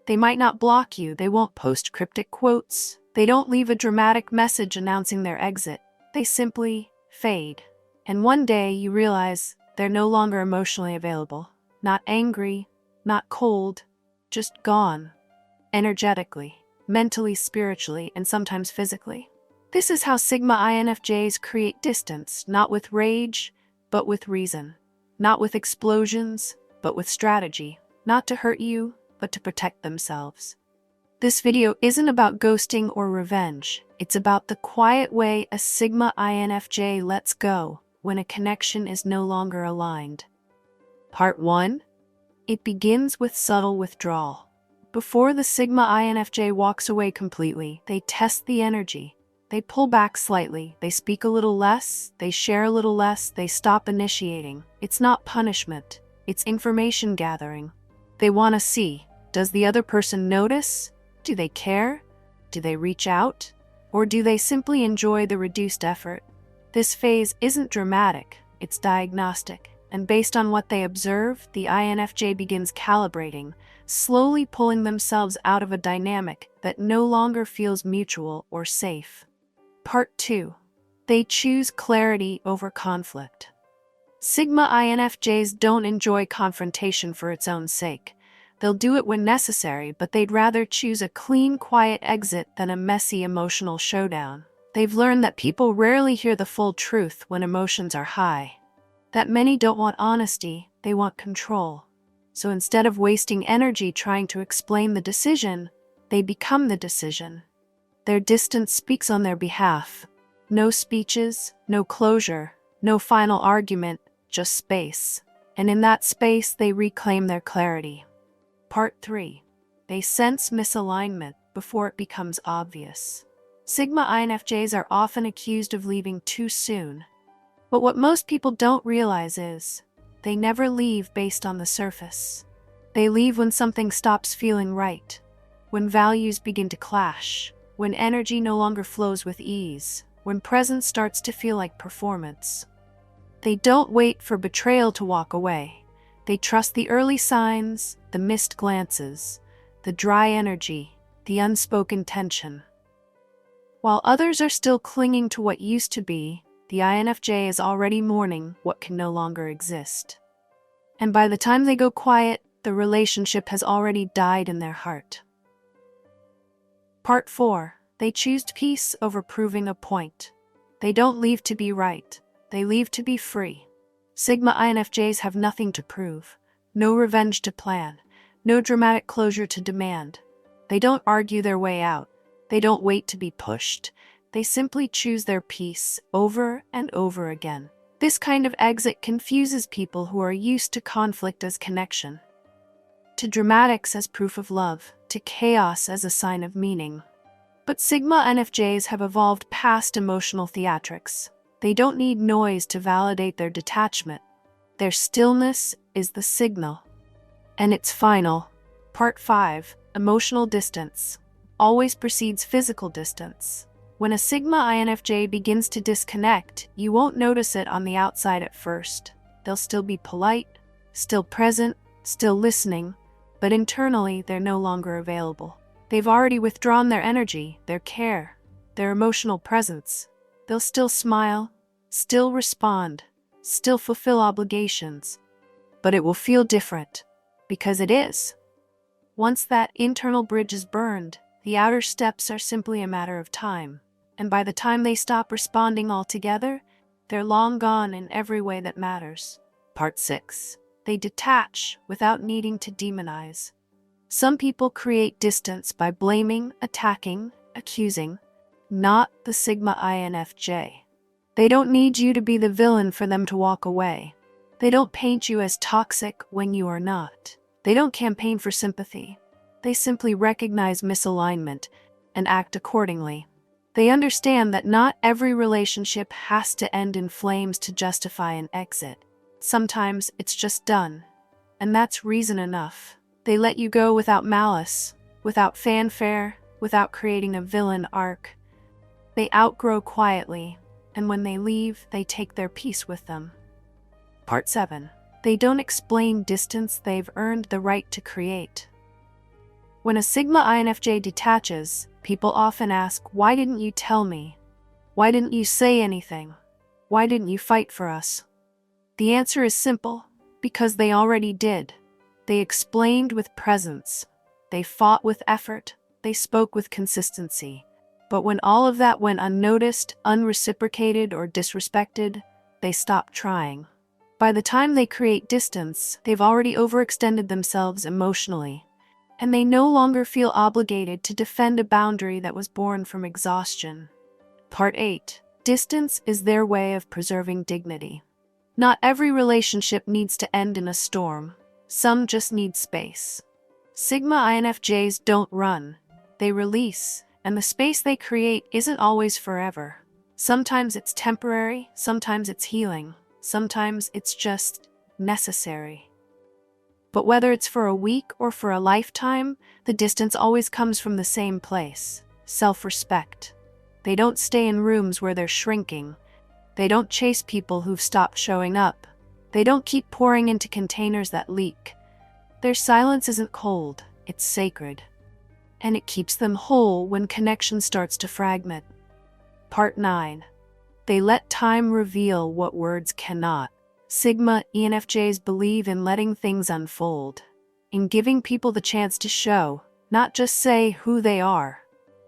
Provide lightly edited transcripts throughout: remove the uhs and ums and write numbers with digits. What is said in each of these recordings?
They might not block you, they won't post cryptic quotes, they don't leave a dramatic message announcing their exit. They simply fade. And one day you realize they're no longer emotionally available. Not angry, not cold, just gone. Energetically, mentally, spiritually, and sometimes physically. This is how Sigma INFJs create distance, not with rage, but with reason. Not with explosions, but with strategy. Not to hurt you, but to protect themselves. This video isn't about ghosting or revenge. It's about the quiet way a Sigma INFJ lets go when a connection is no longer aligned. Part 1. It begins with subtle withdrawal. Before the Sigma INFJ walks away completely, they test the energy. They pull back slightly, they speak a little less, they share a little less, they stop initiating. It's not punishment, it's information gathering. They want to see, does the other person notice? Do they care? Do they reach out? Or do they simply enjoy the reduced effort? This phase isn't dramatic, it's diagnostic. And based on what they observe, the INFJ begins calibrating, slowly pulling themselves out of a dynamic that no longer feels mutual or safe. Part 2. They choose clarity over conflict. Sigma INFJs don't enjoy confrontation for its own sake. They'll do it when necessary, but they'd rather choose a clean, quiet exit than a messy, emotional showdown. They've learned that people rarely hear the full truth when emotions are high. That many don't want honesty, they want control. So instead of wasting energy trying to explain the decision, they become the decision. Their distance speaks on their behalf. No speeches, no closure, no final argument, just space. And in that space, they reclaim their clarity. Part 3. They sense misalignment before it becomes obvious. Sigma INFJs are often accused of leaving too soon. But what most people don't realize is, they never leave based on the surface. They leave when something stops feeling right, when values begin to clash, when energy no longer flows with ease, when presence starts to feel like performance. They don't wait for betrayal to walk away. They trust the early signs, the missed glances, the dry energy, the unspoken tension. While others are still clinging to what used to be, the INFJ is already mourning what can no longer exist. And by the time they go quiet, the relationship has already died in their heart. Part 4. They choose peace over proving a point. They don't leave to be right. They leave to be free. Sigma INFJs have nothing to prove, no revenge to plan, no dramatic closure to demand. They don't argue their way out. They don't wait to be pushed. They simply choose their peace over and over again. This kind of exit confuses people who are used to conflict as connection, to dramatics as proof of love, to chaos as a sign of meaning. But Sigma INFJs have evolved past emotional theatrics. They don't need noise to validate their detachment. Their stillness is the signal. And it's final. Part 5. Emotional distance always precedes physical distance. When a Sigma INFJ begins to disconnect, you won't notice it on the outside at first. They'll still be polite, still present, still listening, but internally they're no longer available. They've already withdrawn their energy, their care, their emotional presence. They'll still smile, still respond, still fulfill obligations, but it will feel different, because it is. Once that internal bridge is burned, the outer steps are simply a matter of time. And by the time they stop responding altogether, they're long gone in every way that matters. Part 6. They detach without needing to demonize. Some people create distance by blaming, attacking, accusing, not the Sigma INFJ. They don't need you to be the villain for them to walk away. They don't paint you as toxic when you are not. They don't campaign for sympathy. They simply recognize misalignment and act accordingly. They understand that not every relationship has to end in flames to justify an exit. Sometimes it's just done, and that's reason enough. They let you go without malice, without fanfare, without creating a villain arc. They outgrow quietly, and when they leave, they take their peace with them. Part 7. They don't explain distance they've earned the right to create. When a Sigma INFJ detaches, people often ask, "Why didn't you tell me? Why didn't you say anything? Why didn't you fight for us?" The answer is simple: because they already did. They explained with presence. They fought with effort. They spoke with consistency. But when all of that went unnoticed, unreciprocated, or disrespected, they stopped trying. By the time they create distance, they've already overextended themselves emotionally, and they no longer feel obligated to defend a boundary that was born from exhaustion. Part 8. Distance is their way of preserving dignity. Not every relationship needs to end in a storm. Some just need space. Sigma INFJs don't run. They release, and the space they create isn't always forever. Sometimes it's temporary, sometimes it's healing, sometimes it's just necessary. But whether it's for a week or for a lifetime, the distance always comes from the same place: self-respect. They don't stay in rooms where they're shrinking. They don't chase people who've stopped showing up. They don't keep pouring into containers that leak. Their silence isn't cold, it's sacred. And it keeps them whole when connection starts to fragment. Part 9. They let time reveal what words cannot. Sigma INFJs believe in letting things unfold, in giving people the chance to show, not just say, who they are.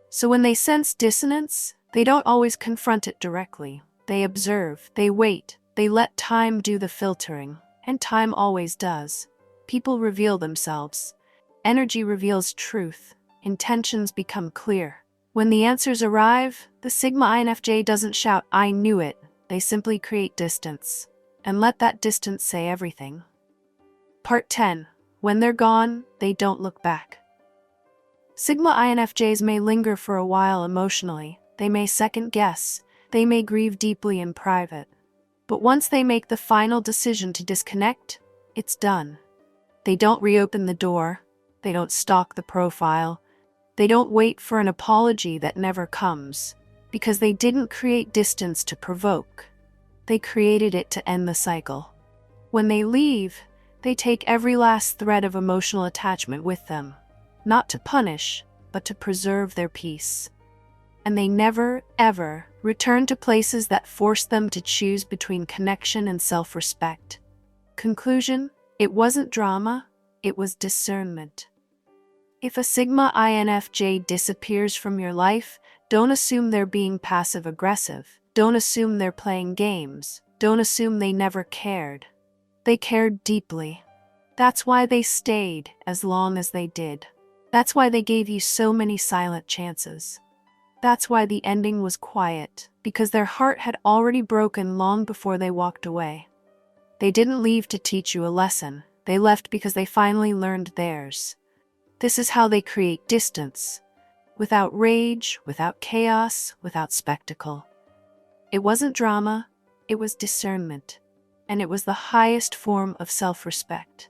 So when they sense dissonance, they don't always confront it directly. They observe, they wait, they let time do the filtering, and time always does. People reveal themselves. Energy reveals truth. Intentions become clear. When the answers arrive, the Sigma INFJ doesn't shout, "I knew it." They simply create distance, and let that distance say everything. Part 10. When they're gone, they don't look back. Sigma INFJs may linger for a while emotionally. They may second guess. They may grieve deeply in private. But once they make the final decision to disconnect, it's done. They don't reopen the door. They don't stalk the profile. They don't wait for an apology that never comes, because they didn't create distance to provoke. They created it to end the cycle. When they leave, they take every last thread of emotional attachment with them, not to punish, but to preserve their peace. And they never, ever return to places that force them to choose between connection and self-respect. Conclusion: it wasn't drama, it was discernment. If a Sigma INFJ disappears from your life, don't assume they're being passive-aggressive. Don't assume they're playing games. Don't assume they never cared. They cared deeply. That's why they stayed as long as they did. That's why they gave you so many silent chances. That's why the ending was quiet, because their heart had already broken long before they walked away. They didn't leave to teach you a lesson. They left because they finally learned theirs. This is how they create distance, without rage, without chaos, without spectacle. It wasn't drama, it was discernment, and it was the highest form of self-respect.